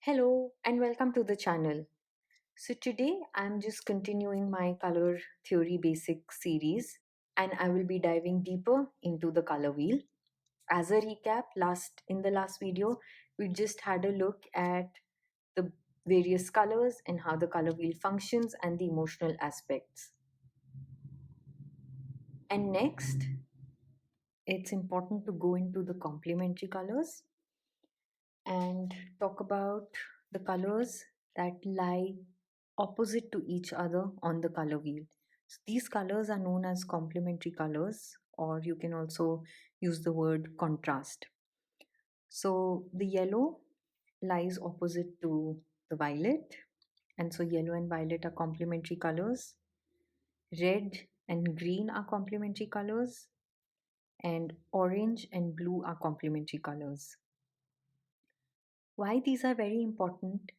Hello and welcome to the channel. So today I'm just continuing my color theory basic series and I will be diving deeper into the color wheel. As a recap, in the last video we just had a look at the various colors and how the color wheel functions and the emotional aspects. And next, it's important to go into the complementary colors and talk about the colors that lie opposite to each other on the color wheel. So these colors are known as complementary colors, or you can also use the word contrast. So the yellow lies opposite to the violet, and so yellow and violet are complementary colors. Red and green are complementary colors, and orange and blue are complementary colors. Why these are very important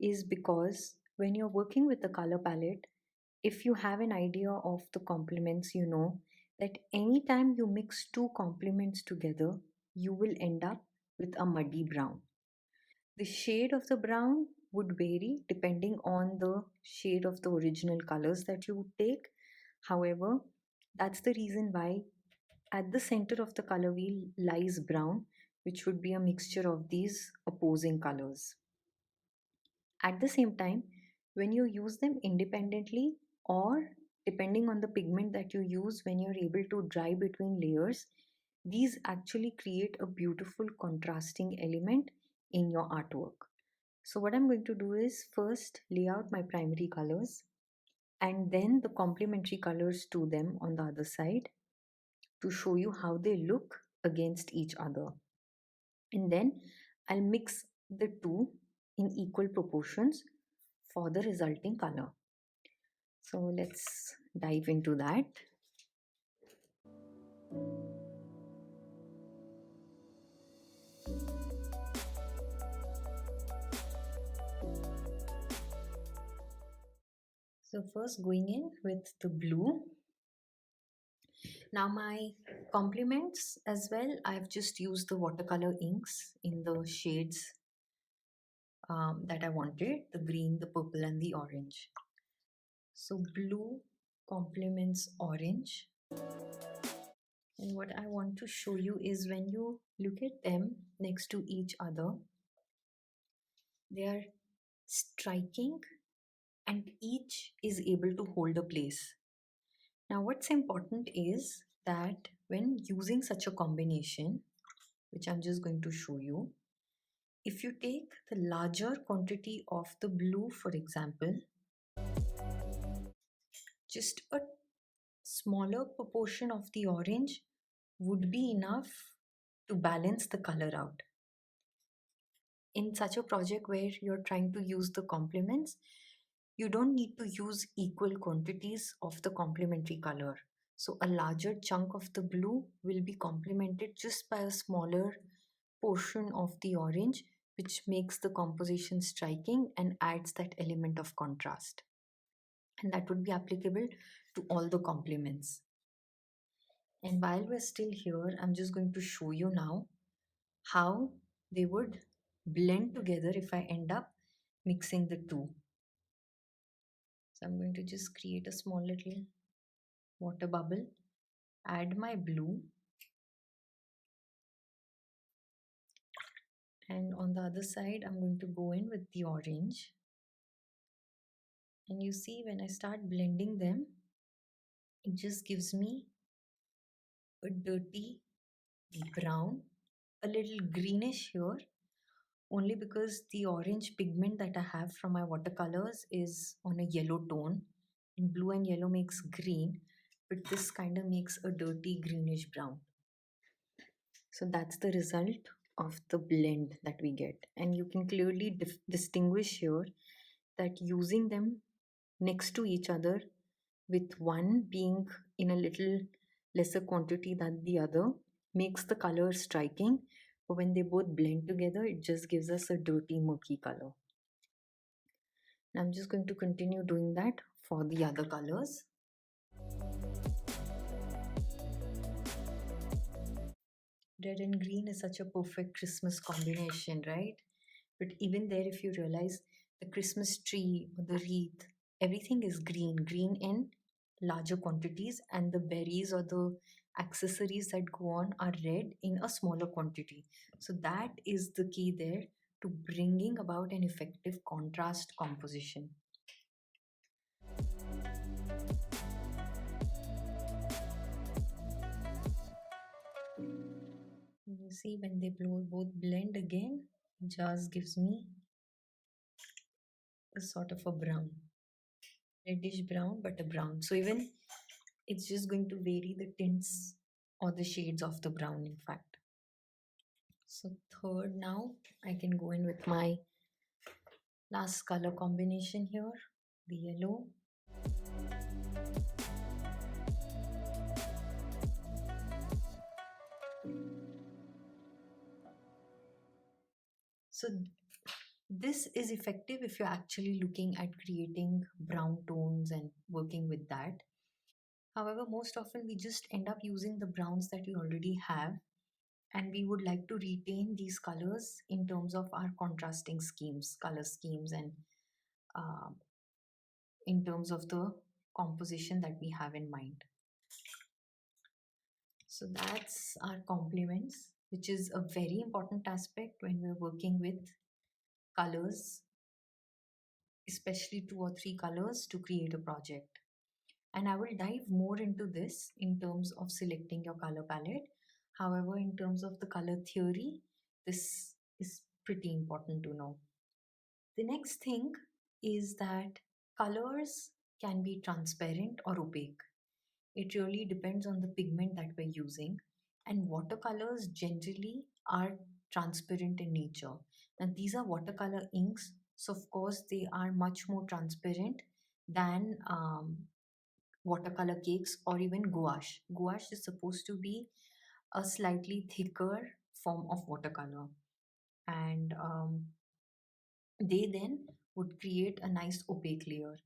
is because when you're working with the color palette, if you have an idea of the complements, you know that anytime you mix two complements together, you will end up with a muddy brown. The shade of the brown would vary depending on the shade of the original colors that you would take. However, that's the reason why at the center of the color wheel lies brown, which would be a mixture of these opposing colors. At the same time, when you use them independently or depending on the pigment that you use when you're able to dry between layers, these actually create a beautiful contrasting element in your artwork. So what I'm going to do is first lay out my primary colors and then the complementary colors to them on the other side to show you how they look against each other. And then I'll mix the two in equal proportions for the resulting color. So let's dive into that. So first going in with the blue. Now my complements as well, I've just used the watercolor inks in the shades that I wanted, the green, the purple and the orange. So blue complements orange. And what I want to show you is when you look at them next to each other, they are striking and each is able to hold a place. Now, what's important is that when using such a combination, which I'm just going to show you, if you take the larger quantity of the blue, for example, just a smaller proportion of the orange would be enough to balance the color out. In such a project where you're trying to use the complements, you don't need to use equal quantities of the complementary color. So a larger chunk of the blue will be complemented just by a smaller portion of the orange, which makes the composition striking and adds that element of contrast. And that would be applicable to all the complements. And while we're still here, I'm just going to show you now how they would blend together if I end up mixing the two. So I'm going to just create a small little water bubble, add my blue, and on the other side I'm going to go in with the orange. And you see when I start blending them, it just gives me a dirty brown, a little greenish here, only because the orange pigment that I have from my watercolors is on a yellow tone, and blue and yellow makes green, but this kind of makes a dirty greenish brown. So that's the result of the blend that we get, and you can clearly distinguish here that using them next to each other, with one being in a little lesser quantity than the other, makes the color striking, but when they both blend together it just gives us a dirty murky color. And I'm just going to continue doing that for the other colors. Red and green is such a perfect Christmas combination, right? But even there, if you realize the Christmas tree or the wreath, everything is green, green in larger quantities, and the berries or the accessories that go on are red in a smaller quantity. So that is the key there to bringing about an effective contrast composition. You see, when they both blend again, it just gives me a sort of a brown, reddish brown, but a brown. So even it's just going to vary the tints or the shades of the brown, in fact. So third, now I can go in with my last color combination here, the yellow. So this is effective if you're actually looking at creating brown tones and working with that. However, most often we just end up using the browns that we already have, and we would like to retain these colors in terms of our contrasting schemes, color schemes, and uh, in terms of the composition that we have in mind. So that's our complements, which is a very important aspect when we're working with colors, especially two or three colors to create a project. And I will dive more into this in terms of selecting your color palette. However, in terms of the color theory, this is pretty important to know. The next thing is that colors can be transparent or opaque. It really depends on the pigment that we're using. And watercolors generally are transparent in nature. And these are watercolor inks, so of course they are much more transparent than watercolor cakes or even gouache. Gouache is supposed to be a slightly thicker form of watercolor, and they then would create a nice opaque layer.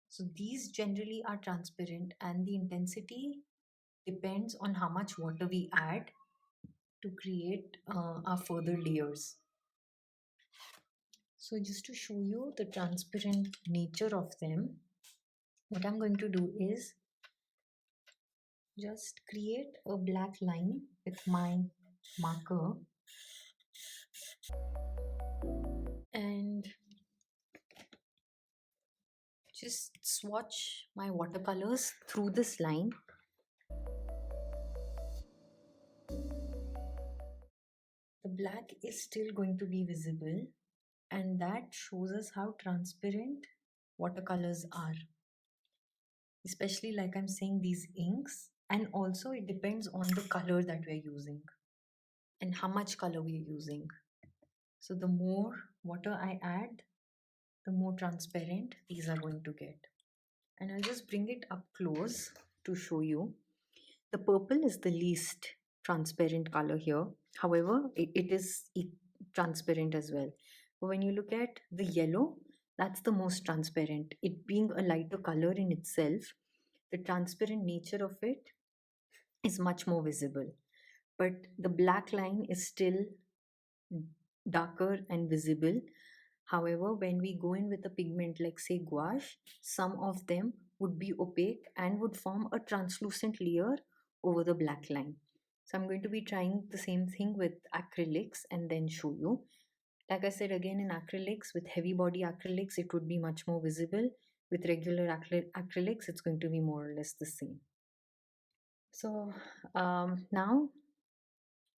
So these generally are transparent, and the intensity depends on how much water we add to create our further layers. So just to show you the transparent nature of them, what I'm going to do is just create a black line with my marker and just swatch my watercolors through this line. The black is still going to be visible, and that shows us how transparent watercolors are, especially like I'm saying these inks. And also it depends on the color that we're using and how much color we're using. So the more water I add, the more transparent these are going to get. And I'll just bring it up close to show you. The purple is the least transparent color here. However, it is transparent as well. But when you look at the yellow, that's the most transparent. It being a lighter color in itself, the transparent nature of it is much more visible. But the black line is still darker and visible. However, when we go in with a pigment like say gouache, some of them would be opaque and would form a translucent layer over the black line. So I'm going to be trying the same thing with acrylics and then show you. Like I said again, in acrylics, with heavy body acrylics, it would be much more visible. With regular acrylics, it's going to be more or less the same. So now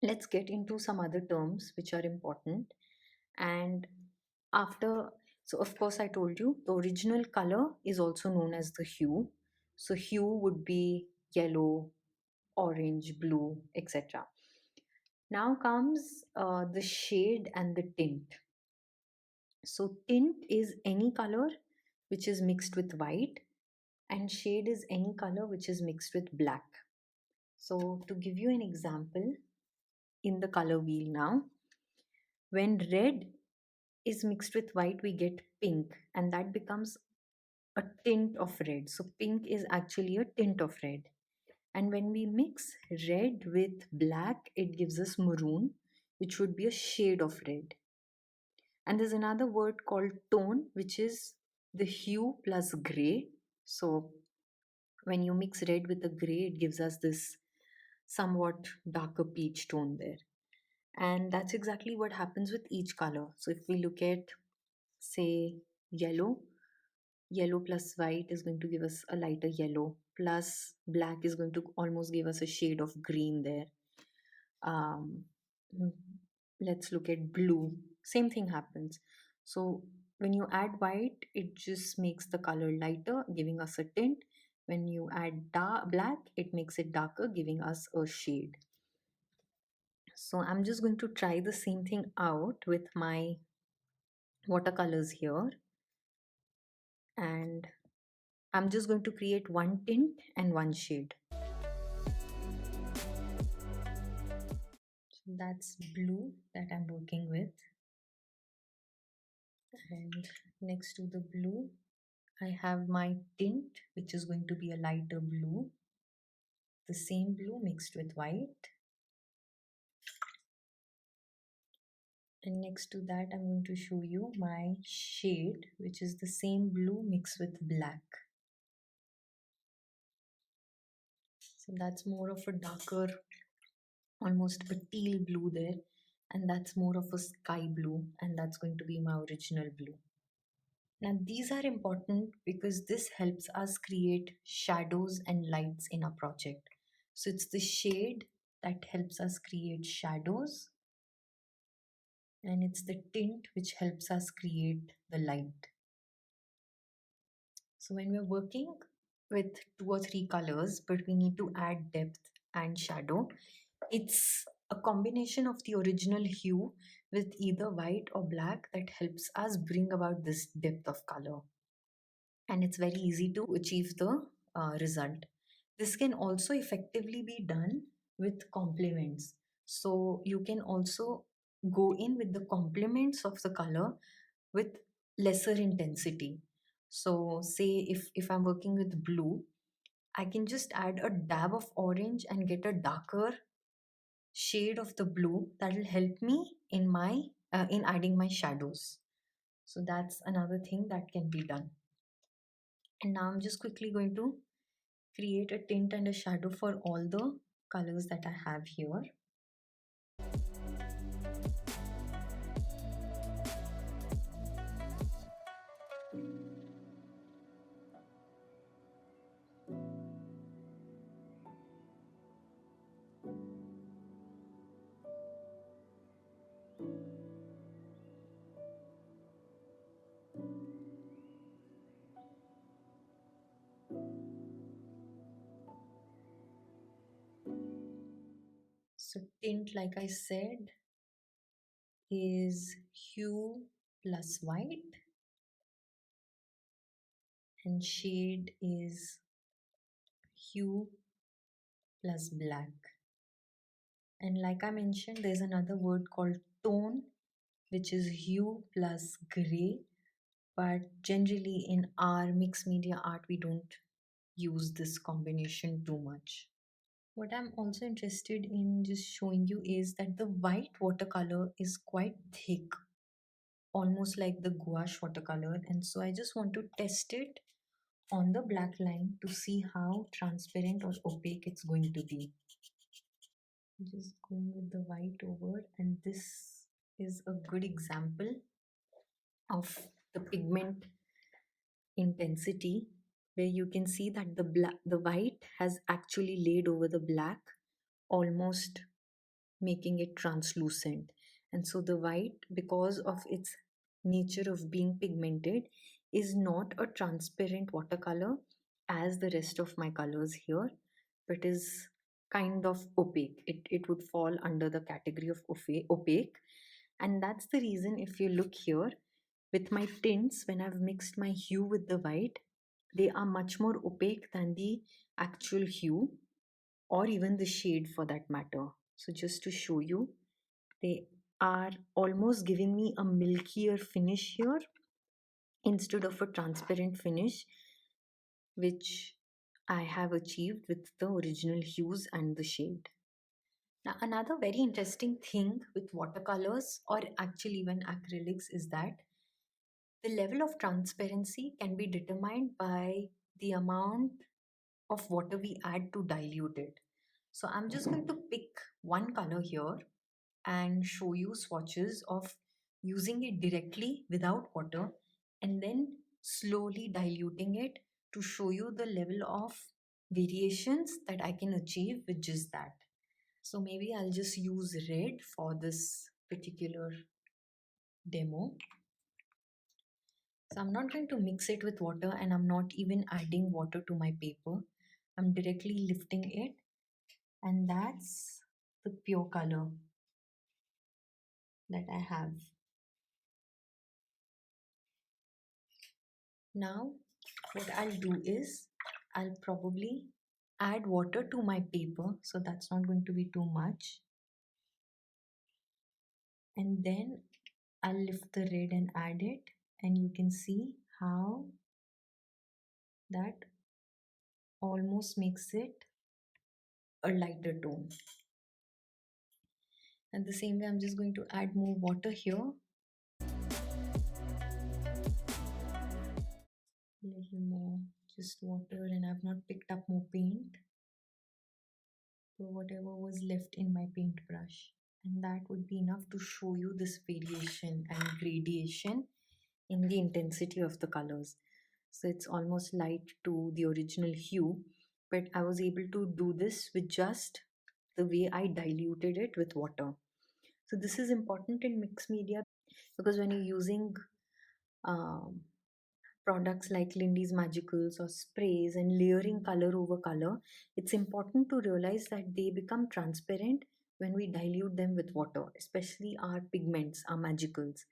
let's get into some other terms which are important. And after, so of course I told you the original color is also known as the hue. So hue would be yellow, orange, blue, etc. Now comes the shade and the tint. So tint is any color which is mixed with white, and shade is any color which is mixed with black. So to give you an example, in the color wheel now, when red is mixed with white, we get pink, and that becomes a tint of red. So pink is actually a tint of red. And when we mix red with black, it gives us maroon, which would be a shade of red. And there's another word called tone, which is the hue plus gray. So when you mix red with the gray, it gives us this somewhat darker peach tone there. And that's exactly what happens with each color. So if we look at, say, yellow, yellow plus white is going to give us a lighter yellow, plus black is going to almost give us a shade of green there. um, mm, let's look at blue. Same thing happens. So when you add white, it just makes the color lighter, giving us a tint. When you add black, it makes it darker, giving us a shade. So I'm just going to try the same thing out with my watercolors here, and I'm just going to create one tint and one shade. So that's blue that I'm working with, and next to the blue I have my tint, which is going to be a lighter blue, the same blue mixed with white. And next to that, I'm going to show you my shade, which is the same blue mixed with black. So that's more of a darker, almost a teal blue there. And that's more of a sky blue. And that's going to be my original blue. Now, these are important because this helps us create shadows and lights in our project. So it's the shade that helps us create shadows, and it's the tint which helps us create the light. So when we're working with two or three colors, but we need to add depth and shadow, it's a combination of the original hue with either white or black that helps us bring about this depth of color. And it's very easy to achieve the result. This can also effectively be done with complements. So you can also go in with the complements of the color with lesser intensity. So say if I'm working with blue, I can just add a dab of orange and get a darker shade of the blue that will help me in my in adding my shadows. So that's another thing that can be done. And now I'm just quickly going to create a tint and a shadow for all the colors that I have here. So tint, like I said, is hue plus white, and shade is hue plus black. And like I mentioned, there's another word called tone, which is hue plus gray. But generally in our mixed media art, we don't use this combination too much. What I'm also interested in just showing you is that the white watercolor is quite thick, almost like the gouache watercolor. And so I just want to test it on the black line to see how transparent or opaque it's going to be. Just going with the white over, and this is a good example of the pigment intensity, where you can see that the white has actually laid over the black, almost making it translucent. And so the white, because of its nature of being pigmented, is not a transparent watercolor as the rest of my colors here, but is kind of opaque. It would fall under the category of opaque. And that's the reason, if you look here, with my tints, when I've mixed my hue with the white, they are much more opaque than the actual hue, or even the shade for that matter. So just to show you, they are almost giving me a milkier finish here instead of a transparent finish, which I have achieved with the original hues and the shade. Now, another very interesting thing with watercolors or actually even acrylics is that the level of transparency can be determined by the amount of water we add to dilute it. So I'm just going to pick one color here and show you swatches of using it directly without water and then slowly diluting it to show you the level of variations that I can achieve with just that. So maybe I'll just use red for this particular demo. So I'm not going to mix it with water and I'm not even adding water to my paper. I'm directly lifting it, and that's the pure color that I have. Now, what I'll do is I'll probably add water to my paper, so that's not going to be too much. And then I'll lift the red and add it, and you can see how that almost makes it a lighter tone. At the same way, I'm just going to add more water here. A little more, just water, and I've not picked up more paint. So whatever was left in my paintbrush. And that would be enough to show you this variation and gradation in the intensity of the colors. So it's almost light to the original hue, but I was able to do this with just the way I diluted it with water. So this is important in mixed media because when you're using um, products like Lindy's Magicals or sprays and layering color over color, it's important to realize that they become transparent when we dilute them with water, especially our pigments, our magicals.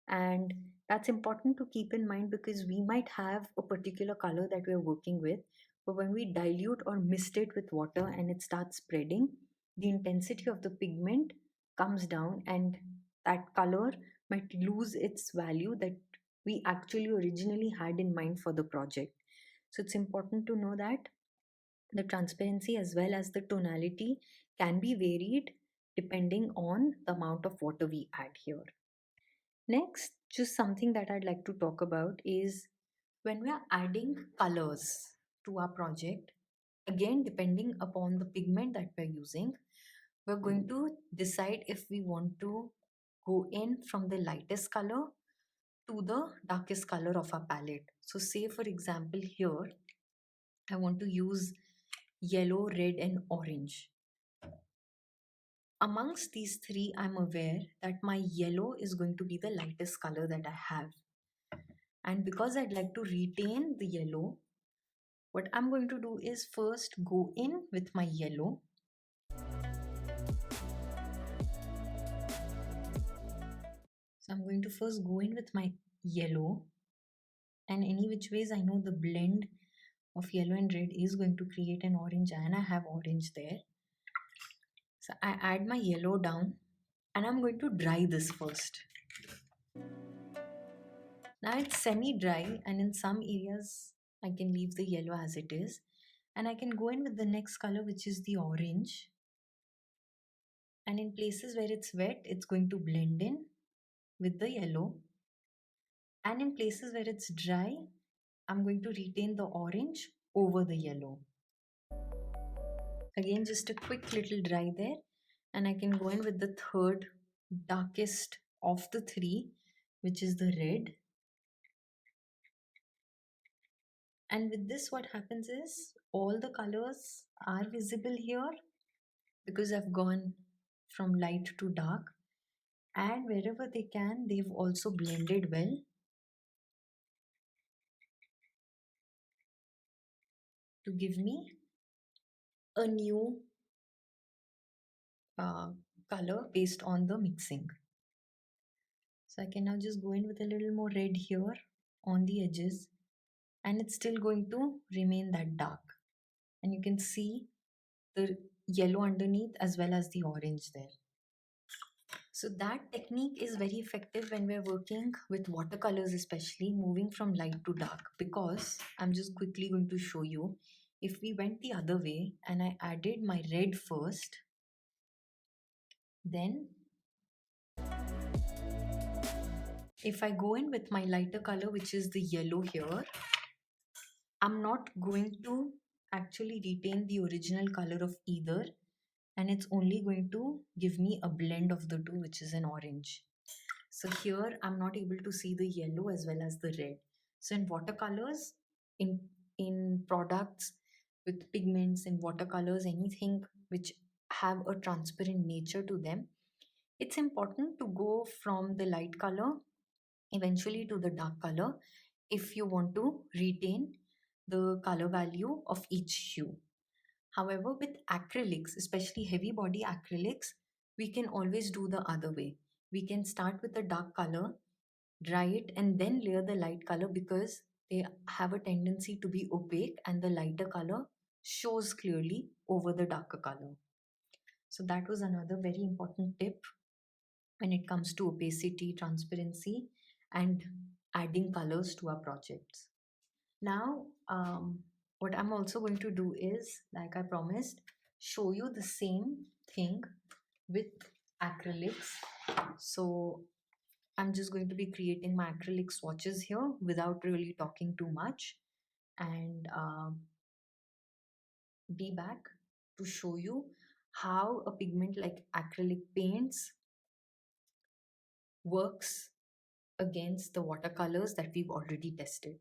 And that's important to keep in mind because we might have a particular color that we're working with, but when we dilute or mist it with water and it starts spreading, the intensity of the pigment comes down and that color might lose its value that we actually originally had in mind for the project. So it's important to know that the transparency as well as the tonality can be varied depending on the amount of water we add here. Next, just something that I'd like to talk about is when we are adding colors to our project, again, depending upon the pigment that we're using, we're going to decide if we want to go in from the lightest color to the darkest color of our palette. So say for example here, I want to use yellow, red and orange. Amongst these three, I'm aware that my yellow is going to be the lightest color that I have. And because I'd like to retain the yellow, what I'm going to do is first go in with my yellow. So I'm going to first go in with my yellow, and any which ways I know the blend of yellow and red is going to create an orange, and I have orange there. So I add my yellow down and I'm going to dry this first. Now it's semi-dry and in some areas I can leave the yellow as it is, and I can go in with the next color, which is the orange. And in places where it's wet, it's going to blend in with the yellow. And in places where it's dry, I'm going to retain the orange over the yellow. Again, just a quick little dry there. And I can go in with the third darkest of the three, which is the red. And with this, what happens is all the colors are visible here because I've gone from light to dark. And wherever they can, they've also blended well to give me a new uh, color based on the mixing. So I can now just go in with a little more red here on the edges, and it's still going to remain that dark. And you can see the yellow underneath as well as the orange there. So that technique is very effective when we're working with watercolors, especially moving from light to dark, because I'm just quickly going to show you. If we went the other way and I added my red first, Then, if I go in with my lighter color, which is the yellow here, I'm not going to actually retain the original color of either, and it's only going to give me a blend of the two, which is an orange. So here I'm not able to see the yellow as well as the red. So in watercolors, in products with pigments, in watercolors, anything which have a transparent nature to them, it's important to go from the light color eventually to the dark color if you want to retain the color value of each hue. However, with acrylics, especially heavy body acrylics, we can always do the other way. We can start with a dark color, dry it, and then layer the light color because they have a tendency to be opaque and the lighter color shows clearly over the darker color. So, that was another very important tip when it comes to opacity, transparency, and adding colors to our projects. Now, what I'm also going to do is, like I promised, show you the same thing with acrylics. So I'm just going to be creating my acrylic swatches here without really talking too much, and be back to show you how a pigment like acrylic paints works against the watercolors that we've already tested.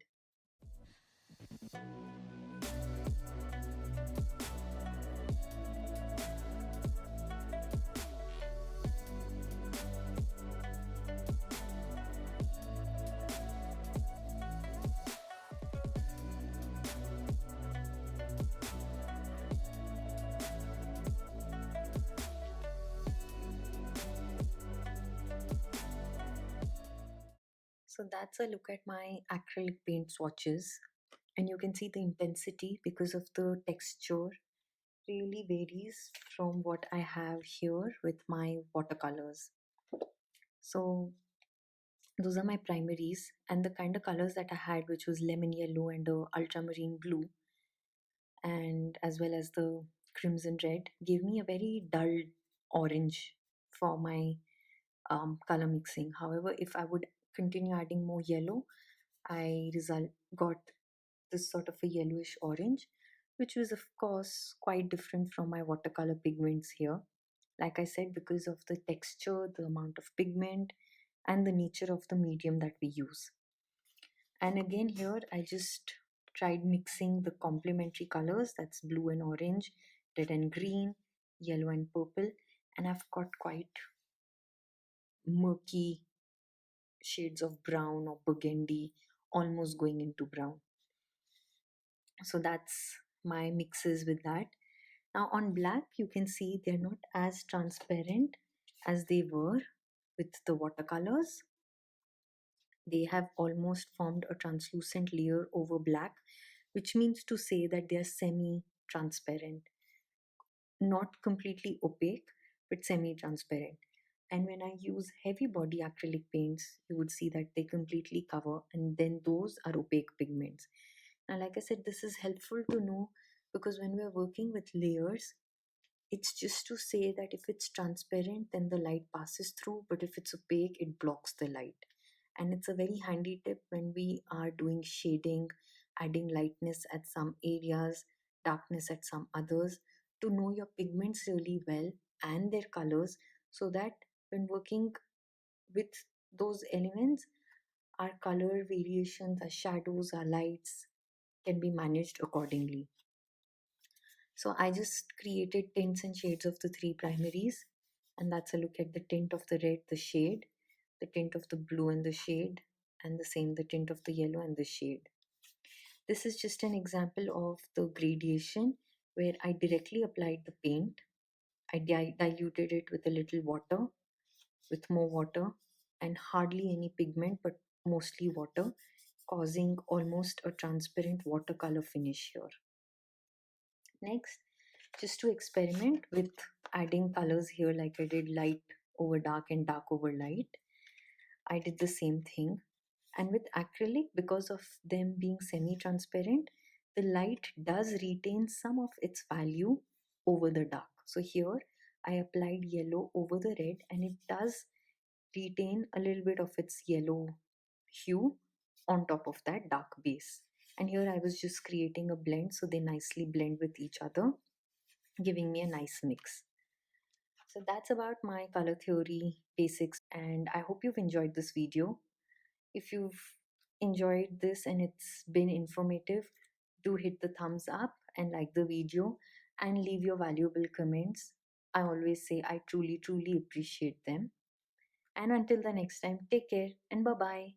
So that's a look at my acrylic paint swatches, and you can see the intensity because of the texture really varies from what I have here with my watercolors. So those are my primaries, and the kind of colors that I had, which was lemon yellow and ultramarine blue, and as well as the crimson red, gave me a very dull orange for my color mixing. However, if I would continue adding more yellow, I got this sort of a yellowish orange, which was of course quite different from my watercolor pigments here. Like I said, because of the texture, the amount of pigment, and the nature of the medium that we use. And again, here I just tried mixing the complementary colors, that's blue and orange, red and green, yellow and purple, and I've got quite murky shades of brown or burgundy, almost going into brown. So that's my mixes with that. Now on black, you can see they're not as transparent as they were with the watercolors. They have almost formed a translucent layer over black, which means to say that they are semi transparent, not completely opaque, but semi transparent. And when I use heavy body acrylic paints, you would see that they completely cover, and then those are opaque pigments. Now, like I said, this is helpful to know because when we're working with layers, it's just to say that if it's transparent, then the light passes through, but if it's opaque, it blocks the light. And it's a very handy tip when we are doing shading, adding lightness at some areas, darkness at some others, to know your pigments really well and their colors so that when working with those elements, our color variations, our shadows, our lights can be managed accordingly. So I just created tints and shades of the three primaries, and that's a look at the tint of the red, the shade, the tint of the blue and the shade, and the same, the tint of the yellow and the shade. This is just an example of the gradation where I directly applied the paint. I diluted it with a little water, with more water, and hardly any pigment, but mostly water, causing almost a transparent watercolor finish here. Next, just to experiment with adding colors here, like I did light over dark and dark over light, I did the same thing. And with acrylic, because of them being semi transparent, the light does retain some of its value over the dark. So here I applied yellow over the red, and it does retain a little bit of its yellow hue on top of that dark base. And here I was just creating a blend so they nicely blend with each other, giving me a nice mix. So that's about my color theory basics, and I hope you've enjoyed this video. If you've enjoyed this and it's been informative, do hit the thumbs up and like the video and leave your valuable comments. I always say I truly, truly appreciate them. And until the next time, take care and bye bye.